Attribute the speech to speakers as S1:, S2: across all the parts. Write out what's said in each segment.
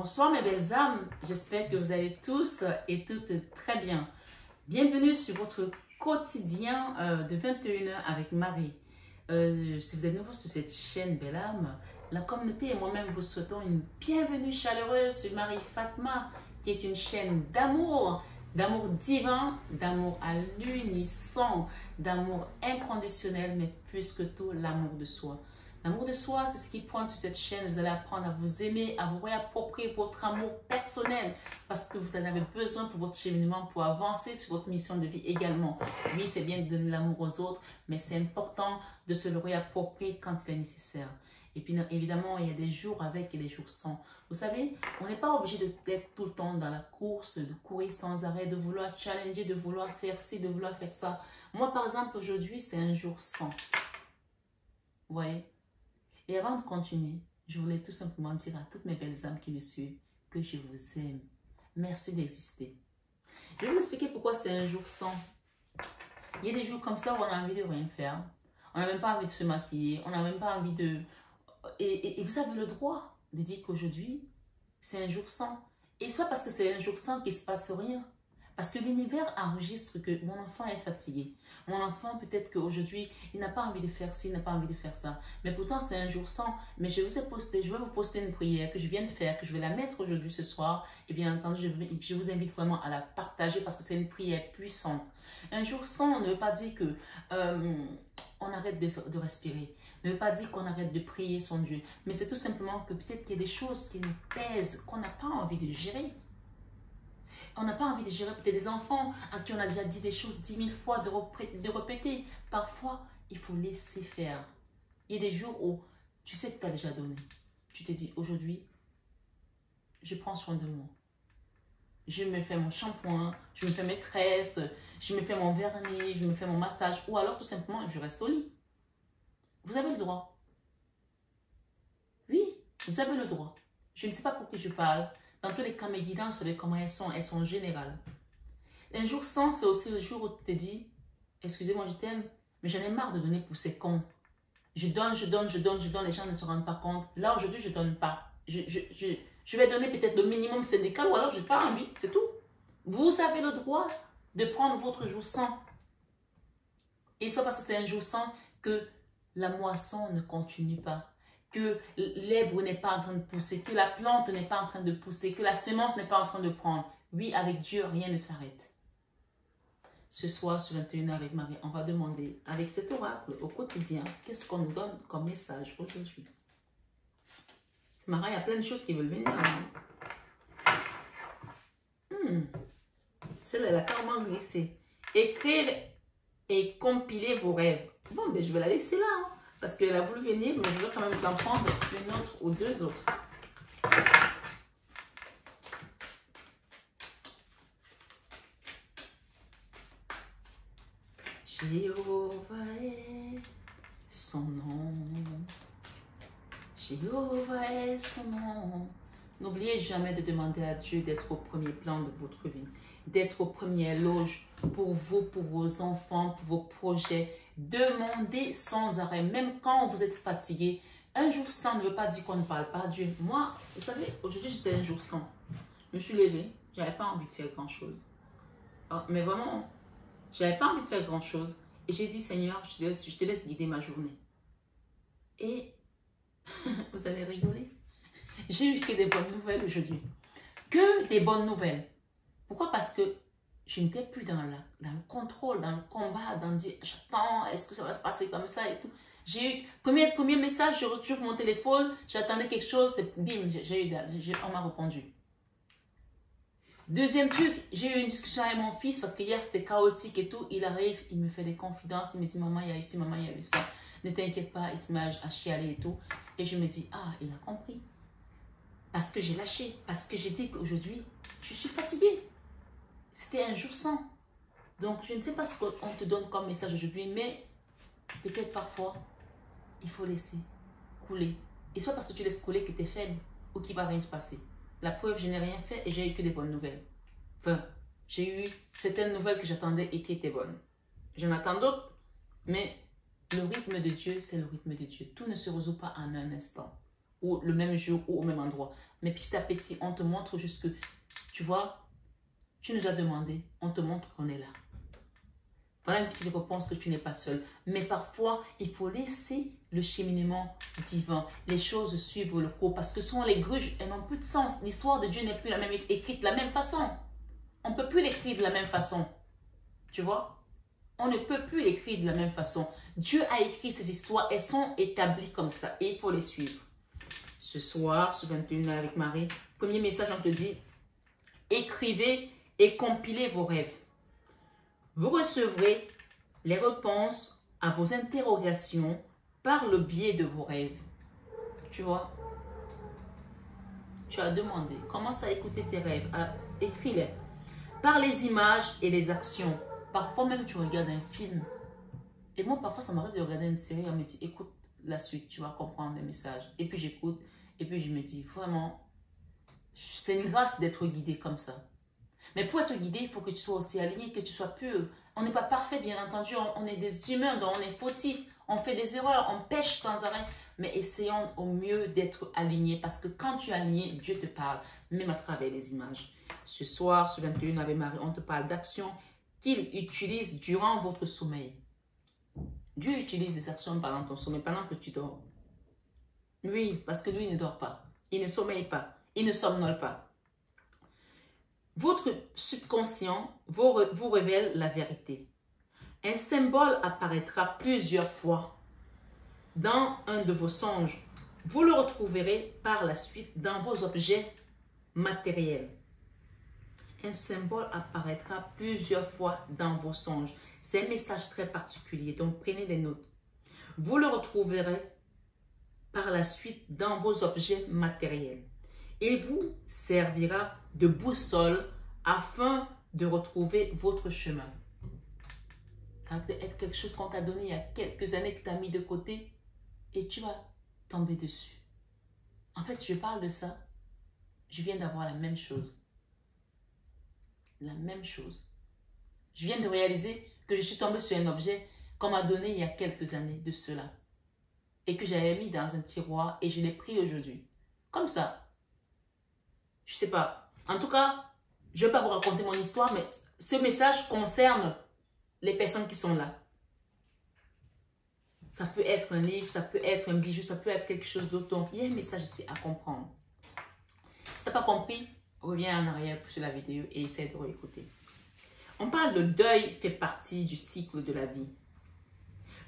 S1: Bonsoir mes belles âmes, j'espère que vous allez tous et toutes très bien. Bienvenue sur votre quotidien de 21h avec Marie. Si vous êtes nouveau sur cette chaîne Belle Âme, la communauté et moi-même vous souhaitons une bienvenue chaleureuse sur Marie Fatma, qui est une chaîne d'amour divin, d'amour à l'unisson, d'amour inconditionnel, mais plus que tout, l'amour de soi. L'amour de soi, c'est ce qui pointe sur cette chaîne. Vous allez apprendre à vous aimer, à vous réapproprier votre amour personnel parce que vous en avez besoin pour votre cheminement, pour avancer sur votre mission de vie également. Oui, c'est bien de donner l'amour aux autres, mais c'est important de se le réapproprier quand il est nécessaire. Et puis, évidemment, il y a des jours avec et des jours sans. Vous savez, on n'est pas obligé d'être tout le temps dans la course, de courir sans arrêt, de vouloir se challenger, de vouloir faire ci, de vouloir faire ça. Moi, par exemple, aujourd'hui, c'est un jour sans. Vous voyez? Et avant de continuer, je voulais tout simplement dire à toutes mes belles âmes qui me suivent que je vous aime. Merci d'exister. Je vais vous expliquer pourquoi c'est un jour sans. Il y a des jours comme ça où on a envie de rien faire. On n'a même pas envie de se maquiller. On n'a même pas envie de... Et vous avez le droit de dire qu'aujourd'hui, c'est un jour sans. Et c'est pas parce que c'est un jour sans qu'il ne se passe rien. Parce que l'univers enregistre que mon enfant est fatigué. Mon enfant, peut-être qu'aujourd'hui, il n'a pas envie de faire ci, il n'a pas envie de faire ça. Mais pourtant, c'est un jour sans. Mais je vais vous poster une prière que je viens de faire, que je vais la mettre aujourd'hui, ce soir. Et bien entendu, je vous invite vraiment à la partager parce que c'est une prière puissante. Un jour sans ne veut pas dire que on arrête de respirer. Ne veut pas dire qu'on arrête de prier son Dieu. Mais c'est tout simplement que peut-être qu'il y a des choses qui nous pèsent, qu'on n'a pas envie de gérer. On n'a pas envie de gérer peut-être des enfants à qui on a déjà dit des choses 10 000 fois, de répéter. Parfois, il faut laisser faire. Il y a des jours où tu sais que tu as déjà donné. Tu te dis, aujourd'hui, je prends soin de moi. Je me fais mon shampoing, je me fais mes tresses, je me fais mon vernis, je me fais mon massage. Ou alors, tout simplement, je reste au lit. Vous avez le droit. Oui, vous avez le droit. Je ne sais pas pour qui je parle. Dans tous les cas, mes guidances, vous savez comment elles sont générales. Un jour sans, c'est aussi le jour où tu te dis, excusez-moi, je t'aime, mais j'en ai marre de donner pour ces cons. Je donne, les gens ne se rendent pas compte. Là, aujourd'hui, je ne donne pas. Je vais donner peut-être le minimum syndical ou alors je n'ai pas envie, c'est tout. Vous avez le droit de prendre votre jour sans. Et ce n'est pas parce que c'est un jour sans que la moisson ne continue pas. Que l'herbe n'est pas en train de pousser, que la plante n'est pas en train de pousser, que la semence n'est pas en train de prendre. Oui, avec Dieu, rien ne s'arrête. Ce soir, sur 21h avec Marie, on va demander, avec cet oracle au quotidien, qu'est-ce qu'on nous donne comme message aujourd'hui. C'est marrant, il y a plein de choses qui veulent venir. Celle-là, elle a carrément glissé. Écrire et compiler vos rêves. Bon, ben, je vais la laisser là, hein. Parce qu'elle a voulu venir, mais je vais quand même vous en prendre une autre ou deux autres. Jéhovah est son nom. Jéhovah est son nom. N'oubliez jamais de demander à Dieu d'être au premier plan de votre vie, d'être au premier loge pour vous, pour vos enfants, pour vos projets. Demandez sans arrêt, même quand vous êtes fatigué. Un jour sans ne veut pas dire qu'on ne parle pas à Dieu. Moi, vous savez, aujourd'hui j'étais un jour sans. Je me suis levée, j'avais pas envie de faire grand chose. Mais vraiment, j'avais pas envie de faire grand chose. Et j'ai dit, Seigneur, je te laisse guider ma journée. Et vous allez rigoler. J'ai eu que des bonnes nouvelles aujourd'hui. Que des bonnes nouvelles. Pourquoi? Parce que je n'étais plus dans le contrôle, dans le combat, dans dire j'attends, est-ce que ça va se passer comme ça et tout. J'ai eu, premier message, je retrouve mon téléphone, j'attendais quelque chose, bim, on m'a répondu. Deuxième truc, j'ai eu une discussion avec mon fils parce que hier c'était chaotique et tout. Il arrive, il me fait des confidences, il me dit maman, il y a eu ci, maman, il y a eu ça. Ne t'inquiète pas, il se met à chialer et tout. Et je me dis, ah, il a compris. Parce que j'ai lâché, parce que j'ai dit qu'aujourd'hui, je suis fatiguée. C'était un jour sans. Donc, je ne sais pas ce qu'on te donne comme message aujourd'hui, mais peut-être parfois, il faut laisser couler. Et ce n'est pas parce que tu laisses couler que tu es faible ou qu'il ne va rien se passer. La preuve, je n'ai rien fait et j'ai eu que des bonnes nouvelles. Enfin, j'ai eu certaines nouvelles que j'attendais et qui étaient bonnes. J'en attends d'autres, mais le rythme de Dieu, c'est le rythme de Dieu. Tout ne se résout pas en un instant. ou le même jour ou au même endroit. Mais petit à petit, on te montre juste que, tu vois, tu nous as demandé, on te montre qu'on est là. Voilà une petite réponse que tu n'es pas seul. Mais parfois, il faut laisser le cheminement divin. Les choses suivent le cours parce que ce sont les gruges, elles n'ont plus de sens. L'histoire de Dieu n'est plus la même, écrite de la même façon. On ne peut plus l'écrire de la même façon. Tu vois? On ne peut plus l'écrire de la même façon. Dieu a écrit ces histoires, elles sont établies comme ça et il faut les suivre. Ce soir, ce 21 avec Marie, premier message, on te dit, écrivez et compilez vos rêves. Vous recevrez les réponses à vos interrogations par le biais de vos rêves. Tu vois? Tu as demandé. Commence à écouter tes rêves. Écris-les. Par les images et les actions. Parfois même, tu regardes un film. Et moi, parfois, ça m'arrive de regarder une série. On me dit, écoute la suite, tu vas comprendre les messages. Et puis, j'écoute. Et puis, je me dis, vraiment, c'est une grâce d'être guidé comme ça. Mais pour être guidé, il faut que tu sois aussi aligné, que tu sois pur. On n'est pas parfait, bien entendu. On est des humains, donc on est fautifs. On fait des erreurs, on pêche sans arrêt. Mais essayons au mieux d'être alignés. Parce que quand tu es aligné, Dieu te parle, même à travers les images. Ce soir, ce 21 avec Marie, on te parle d'actions qu'il utilise durant votre sommeil. Dieu utilise des actions pendant ton sommeil, pendant que tu dors. Oui, parce que lui il ne dort pas. Il ne sommeille pas. Il ne somnole pas. Votre subconscient vous révèle la vérité. Un symbole apparaîtra plusieurs fois dans un de vos songes. Vous le retrouverez par la suite dans vos objets matériels. Un symbole apparaîtra plusieurs fois dans vos songes. C'est un message très particulier, donc prenez des notes. Vous le retrouverez par la suite dans vos objets matériels. Il vous servira de boussole afin de retrouver votre chemin. Ça va peut-être être quelque chose qu'on t'a donné il y a quelques années que tu as mis de côté et tu vas tomber dessus. En fait, je parle de ça. Je viens d'avoir la même chose. La même chose. Je viens de réaliser que je suis tombée sur un objet qu'on m'a donné il y a quelques années de cela. Et que j'avais mis dans un tiroir et je l'ai pris aujourd'hui. Comme ça. Je sais pas. En tout cas, je ne vais pas vous raconter mon histoire, mais ce message concerne les personnes qui sont là. Ça peut être un livre, ça peut être un bijou, ça peut être quelque chose d'autre. Donc, il y a un message ici à comprendre. Si tu n'as pas compris, reviens en arrière sur la vidéo et essaie de réécouter. On parle de deuil fait partie du cycle de la vie.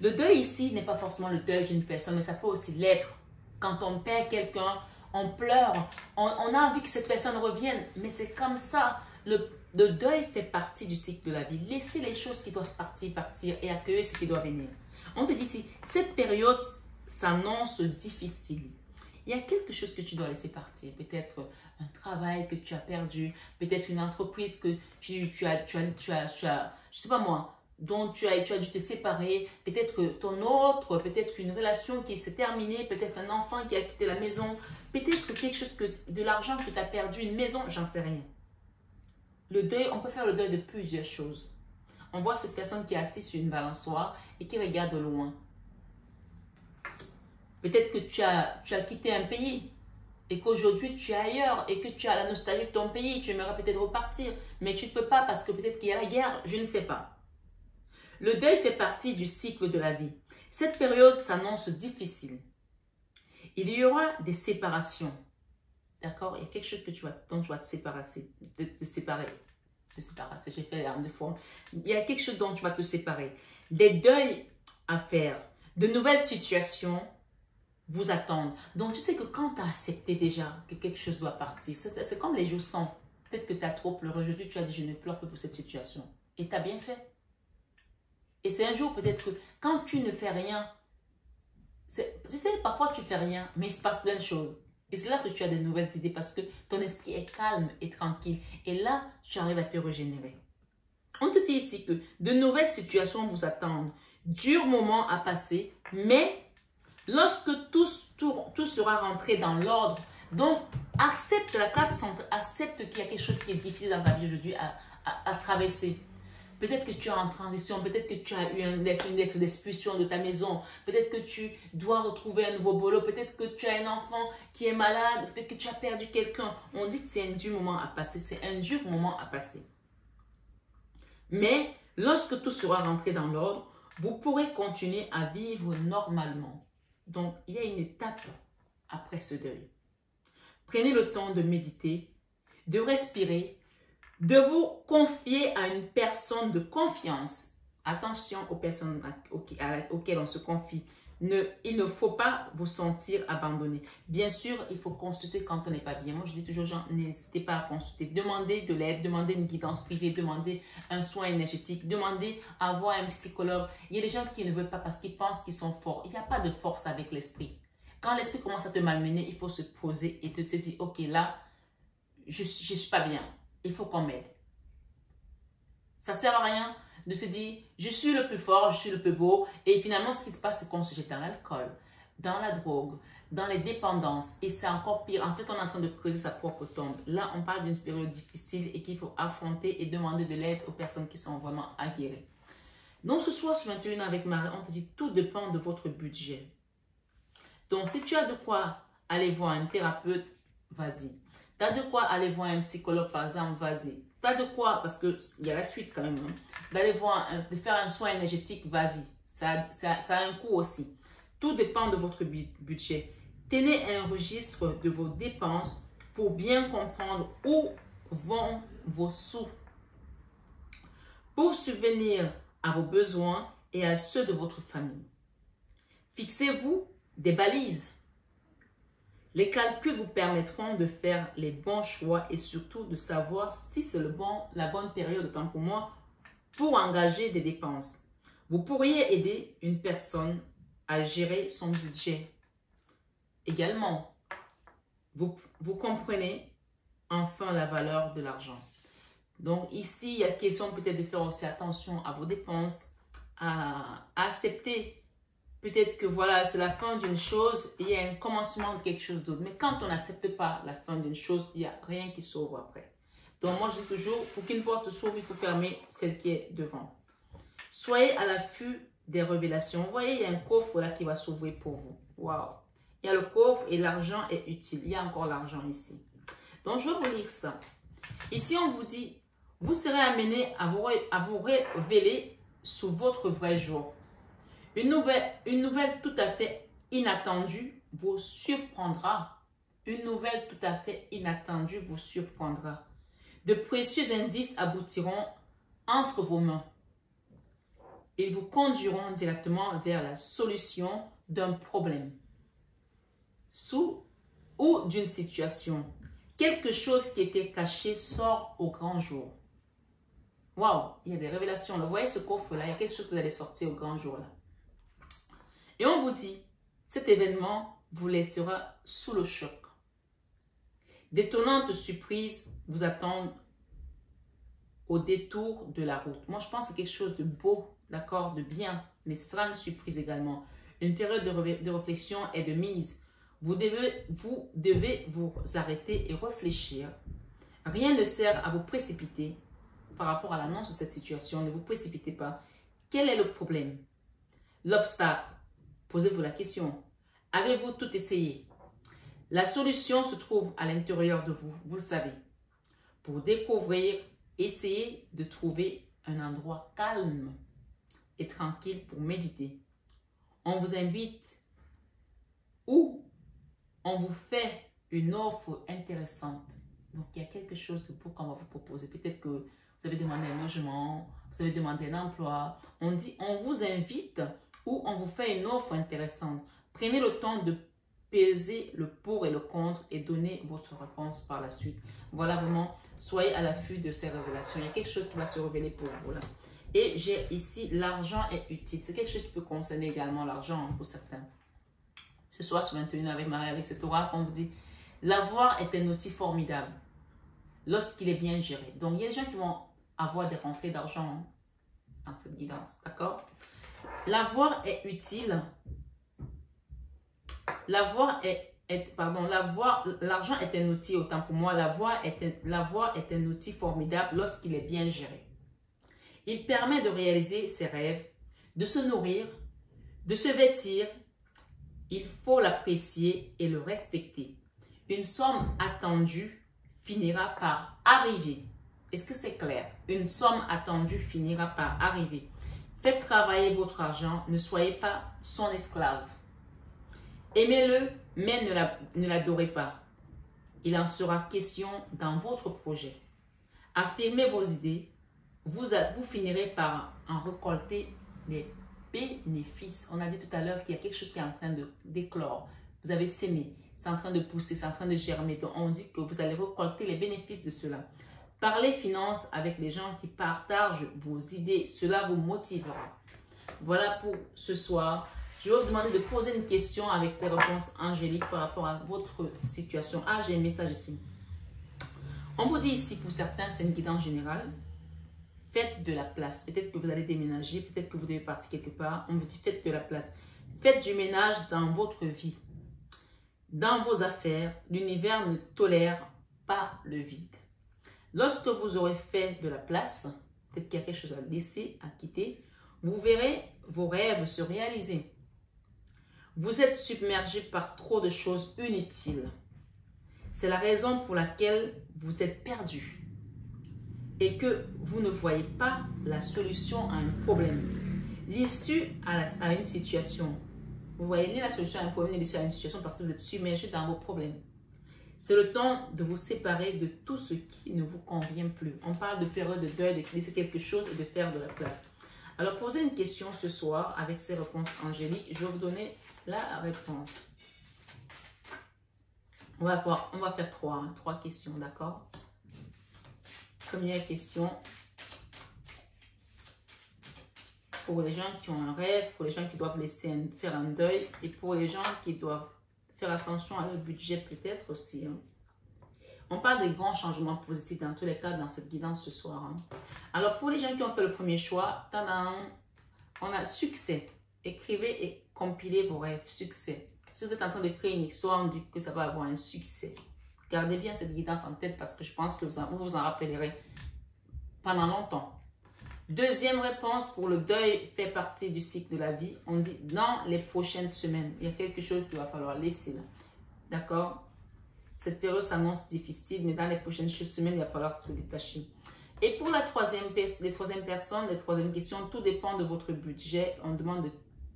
S1: Le deuil ici n'est pas forcément le deuil d'une personne, mais ça peut aussi l'être. Quand on perd quelqu'un, on pleure, on a envie que cette personne revienne, mais c'est comme ça. Le deuil fait partie du cycle de la vie. Laissez les choses qui doivent partir, partir et accueillir ce qui doit venir. On te dit ici, cette période s'annonce difficile. Il y a quelque chose que tu dois laisser partir. Peut-être un travail que tu as perdu, peut-être une entreprise que tu as, je sais pas moi, dont tu as dû te séparer, peut-être peut-être une relation qui s'est terminée, peut-être un enfant qui a quitté la maison, peut-être quelque chose de l'argent que tu as perdu, une maison, j'en sais rien. Le deuil, on peut faire le deuil de plusieurs choses. On voit cette personne qui est assise sur une balançoire et qui regarde de loin. Peut-être que tu as quitté un pays et qu'aujourd'hui tu es ailleurs et que tu as la nostalgie de ton pays, tu aimerais peut-être repartir, mais tu ne peux pas parce que peut-être qu'il y a la guerre, je ne sais pas. Le deuil fait partie du cycle de la vie. Cette période s'annonce difficile. Il y aura des séparations. D'accord? Il y a quelque chose dont tu vas te séparer. J'ai fait l'arme de forme. Il y a quelque chose dont tu vas te séparer. Des deuils à faire. De nouvelles situations vous attendent. Donc, tu sais que quand tu as accepté déjà que quelque chose doit partir, c'est comme les jours sans. Peut-être que tu as trop pleuré. Aujourd'hui, tu as dit, je ne pleure plus pour cette situation. Et tu as bien fait. Et c'est un jour peut-être que quand tu ne fais rien, tu sais, parfois tu fais rien, mais il se passe plein de choses. Et c'est là que tu as de nouvelles idées parce que ton esprit est calme et tranquille. Et là, tu arrives à te régénérer. On te dit ici que de nouvelles situations vous attendent. Dur moment à passer, mais lorsque tout sera rentré dans l'ordre, donc accepte la carte centre, accepte qu'il y a quelque chose qui est difficile dans ta vie aujourd'hui à traverser. Peut-être que tu es en transition, peut-être que tu as eu une lettre d'expulsion de ta maison, peut-être que tu dois retrouver un nouveau boulot, peut-être que tu as un enfant qui est malade, peut-être que tu as perdu quelqu'un. On dit que c'est un dur moment à passer, c'est un dur moment à passer. Mais lorsque tout sera rentré dans l'ordre, vous pourrez continuer à vivre normalement. Donc, il y a une étape après ce deuil. Prenez le temps de méditer, de respirer, de vous confier à une personne de confiance. Attention aux personnes auxquelles on se confie. Il ne faut pas vous sentir abandonné. Bien sûr, il faut consulter quand on n'est pas bien. Moi, je dis toujours aux gens, n'hésitez pas à consulter. Demandez de l'aide, demandez une guidance privée, demandez un soin énergétique, demandez à voir un psychologue. Il y a des gens qui ne veulent pas parce qu'ils pensent qu'ils sont forts. Il n'y a pas de force avec l'esprit. Quand l'esprit commence à te malmener, il faut se poser et te dire, ok, là, je ne suis pas bien. Il faut qu'on m'aide. Ça ne sert à rien de se dire, je suis le plus fort, je suis le plus beau. Et finalement, ce qui se passe, c'est qu'on se jette dans l'alcool, dans la drogue, dans les dépendances. Et c'est encore pire. En fait, on est en train de creuser sa propre tombe. Là, on parle d'une période difficile et qu'il faut affronter et demander de l'aide aux personnes qui sont vraiment aguerries. Donc, ce soir, sur 21 avec Marie, on te dit, tout dépend de votre budget. Donc, si tu as de quoi aller voir un thérapeute, vas-y. Tu as de quoi aller voir un psychologue, par exemple, vas-y. Tu as de quoi, parce qu'il y a la suite quand même, hein, d'aller voir, de faire un soin énergétique, vas-y. Ça a un coût aussi. Tout dépend de votre budget. Tenez un registre de vos dépenses pour bien comprendre où vont vos sous. Pour subvenir à vos besoins et à ceux de votre famille. Fixez-vous des balises. Les calculs vous permettront de faire les bons choix et surtout de savoir si c'est la bonne période de temps pour moi pour engager des dépenses. Vous pourriez aider une personne à gérer son budget. Également, vous comprenez enfin la valeur de l'argent. Donc ici, il y a question peut-être de faire aussi attention à vos dépenses, à accepter. Peut-être que voilà, c'est la fin d'une chose et il y a un commencement de quelque chose d'autre. Mais quand on n'accepte pas la fin d'une chose, il n'y a rien qui s'ouvre après. Donc moi, je dis toujours, pour qu'une porte s'ouvre, il faut fermer celle qui est devant. Soyez à l'affût des révélations. Vous voyez, il y a un coffre là qui va s'ouvrir pour vous. Waouh! Il y a le coffre et l'argent est utile. Il y a encore l'argent ici. Donc, je vais vous lire ça. Ici, on vous dit, vous serez amené à vous révéler sous votre vrai jour. Une nouvelle tout à fait inattendue vous surprendra. Une nouvelle tout à fait inattendue vous surprendra. De précieux indices aboutiront entre vos mains. Ils vous conduiront directement vers la solution d'un problème ou d'une situation. Quelque chose qui était caché sort au grand jour. Waouh, il y a des révélations. Vous voyez ce coffre-là, il y a quelque chose que vous allez sortir au grand jour là. Et on vous dit, cet événement vous laissera sous le choc. D'étonnantes surprises vous attendent au détour de la route. Moi, je pense que c'est quelque chose de beau, d'accord, de bien, mais ce sera une surprise également. Une période de réflexion et de mise. Vous devez vous arrêter et réfléchir. Rien ne sert à vous précipiter par rapport à l'annonce de cette situation. Ne vous précipitez pas. Quel est le problème? L'obstacle? Posez-vous la question. Avez-vous tout essayé? La solution se trouve à l'intérieur de vous, vous le savez. Pour découvrir, essayez de trouver un endroit calme et tranquille pour méditer. On vous invite ou on vous fait une offre intéressante. Donc, il y a quelque chose de beau qu'on va vous proposer. Peut-être que vous avez demandé un logement, vous avez demandé un emploi. On dit, on vous invite ou on vous fait une offre intéressante. Prenez le temps de peser le pour et le contre et donnez votre réponse par la suite. Voilà, vraiment, soyez à l'affût de ces révélations. Il y a quelque chose qui va se révéler pour vous là. Et j'ai ici, l'argent est utile. C'est quelque chose qui peut concerner également l'argent pour certains. Ce soir, sur 21 avec Marie, avec cet oracle, on vous dit, l'avoir est un outil formidable lorsqu'il est bien géré. Donc, il y a des gens qui vont avoir des rentrées d'argent dans cette guidance, d'accord? L'avoir est utile. L'argent est un outil, autant pour moi, l'avoir est un outil formidable lorsqu'il est bien géré. Il permet de réaliser ses rêves, de se nourrir, de se vêtir. Il faut l'apprécier et le respecter. Une somme attendue finira par arriver. Est-ce que c'est clair? Une somme attendue finira par arriver. Faites travailler votre argent, ne soyez pas son esclave. Aimez-le, mais ne l'adorez pas. Il en sera question dans votre projet. Affirmez vos idées, vous finirez par en récolter des bénéfices. On a dit tout à l'heure qu'il y a quelque chose qui est en train d'éclore. Vous avez sémé, c'est en train de pousser, c'est en train de germer. Donc on dit que vous allez récolter les bénéfices de cela. Parlez finances avec les gens qui partagent vos idées. Cela vous motivera. Voilà pour ce soir. Je vais vous demander de poser une question avec ces réponses angéliques par rapport à votre situation. Ah, j'ai un message ici. On vous dit ici, pour certains, c'est une guidance générale. Faites de la place. Peut-être que vous allez déménager, peut-être que vous devez partir quelque part. On vous dit faites de la place. Faites du ménage dans votre vie. Dans vos affaires, l'univers ne tolère pas le vide. Lorsque vous aurez fait de la place, peut-être qu'il y a quelque chose à laisser, à quitter, vous verrez vos rêves se réaliser. Vous êtes submergé par trop de choses inutiles. C'est la raison pour laquelle vous êtes perdu et que vous ne voyez pas la solution à un problème, l'issue à une situation. Vous voyez ni la solution à un problème, ni l'issue à une situation parce que vous êtes submergé dans vos problèmes. C'est le temps de vous séparer de tout ce qui ne vous convient plus. On parle de période de deuil, de laisser quelque chose et de faire de la place. Alors, posez une question ce soir avec ces réponses angéliques. Je vais vous donner la réponse. On va faire trois questions, d'accord? Première question. Pour les gens qui ont un rêve, pour les gens qui doivent faire un deuil et pour les gens qui doivent faire attention à leur budget peut-être aussi. Hein. On parle de grands changements positifs dans tous les cas dans cette guidance ce soir. Hein. Alors pour les gens qui ont fait le premier choix, on a succès. Écrivez et compilez vos rêves. Succès. Si vous êtes en train de créer une histoire, on dit que ça va avoir un succès. Gardez bien cette guidance en tête parce que je pense que vous vous en rappellerez pendant longtemps. Deuxième réponse, pour le deuil fait partie du cycle de la vie. On dit dans les prochaines semaines, il y a quelque chose qu'il va falloir laisser là. D'accord? Cette période s'annonce difficile, mais dans les prochaines semaines, il va falloir se détacher. Et pour les troisième personnes, les troisième questions, tout dépend de votre budget. On demande de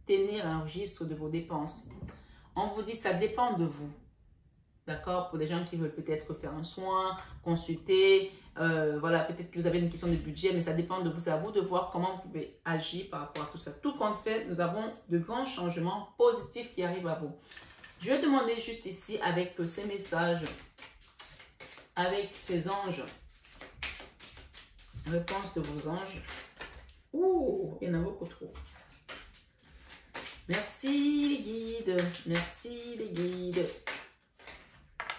S1: tenir un registre de vos dépenses. On vous dit ça dépend de vous. D'accord? Pour les gens qui veulent peut-être faire un soin, consulter, voilà, peut-être que vous avez une question de budget, mais ça dépend de vous. C'est à vous de voir comment vous pouvez agir par rapport à tout ça. Tout compte fait, nous avons de grands changements positifs qui arrivent à vous. Je vais demander juste ici avec ces messages, avec ces anges, réponse de vos anges. Ouh, il y en a beaucoup trop. Merci les guides, merci les guides.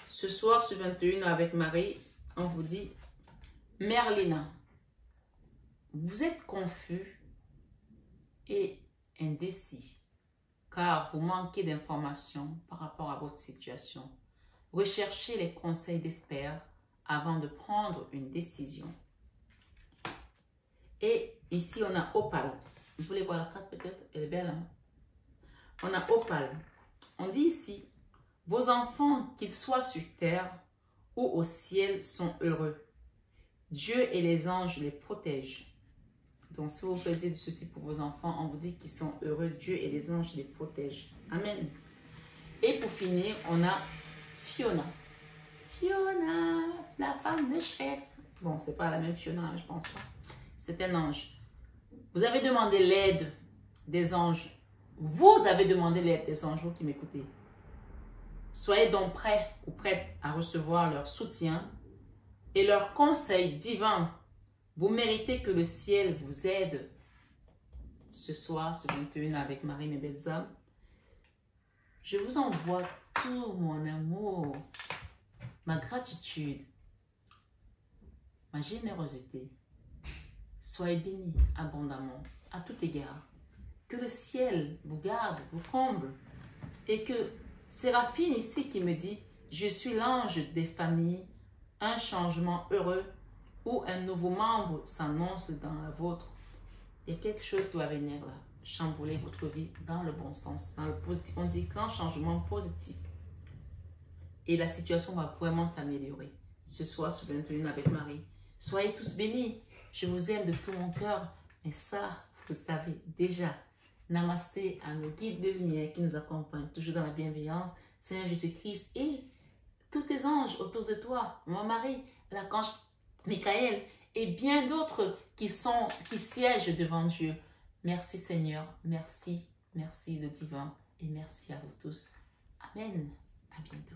S1: Ce soir, sur 21 avec Marie, on vous dit, Merlina, vous êtes confus et indécis, car vous manquez d'informations par rapport à votre situation. Recherchez les conseils d'experts avant de prendre une décision. Et ici, on a Opale. Vous voulez voir la carte peut-être? Elle est belle, hein? On a Opale. On dit ici, vos enfants, qu'ils soient sur terre ou au ciel, sont heureux. Dieu et les anges les protègent. Donc, si vous faisiez ceci pour vos enfants, on vous dit qu'ils sont heureux. Dieu et les anges les protègent. Amen. Et pour finir, on a Fiona. Fiona, la femme de Shrek. Bon, c'est pas la même Fiona, je pense pas. C'est un ange. Vous avez demandé l'aide des anges. Vous avez demandé l'aide des anges, vous qui m'écoutez. Soyez donc prêts ou prêtes à recevoir leur soutien et leurs conseils divins. Vous méritez que le ciel vous aide. Ce soir, ce 21 avec Marie, mes belles âmes, je vous envoie tout mon amour, ma gratitude, ma générosité. Soyez bénis abondamment, à tout égard. Que le ciel vous garde, vous comble. Et que Séraphine ici qui me dit, je suis l'ange des familles, un changement heureux ou un nouveau membre s'annonce dans la vôtre. Il y a quelque chose qui va venir là, chambouler votre vie dans le bon sens, dans le positif. On dit grand changement positif. Et la situation va vraiment s'améliorer. Ce soir, sur 21 avec Marie. Soyez tous bénis. Je vous aime de tout mon cœur. Mais ça, vous le savez déjà. Namasté à nos guides de lumière qui nous accompagnent toujours dans la bienveillance. Seigneur Jésus-Christ et tous tes anges autour de toi. Moi, Marie, l'archange Michael et bien d'autres qui siègent devant Dieu. Merci Seigneur. Merci. Merci le divin. Et merci à vous tous. Amen. À bientôt.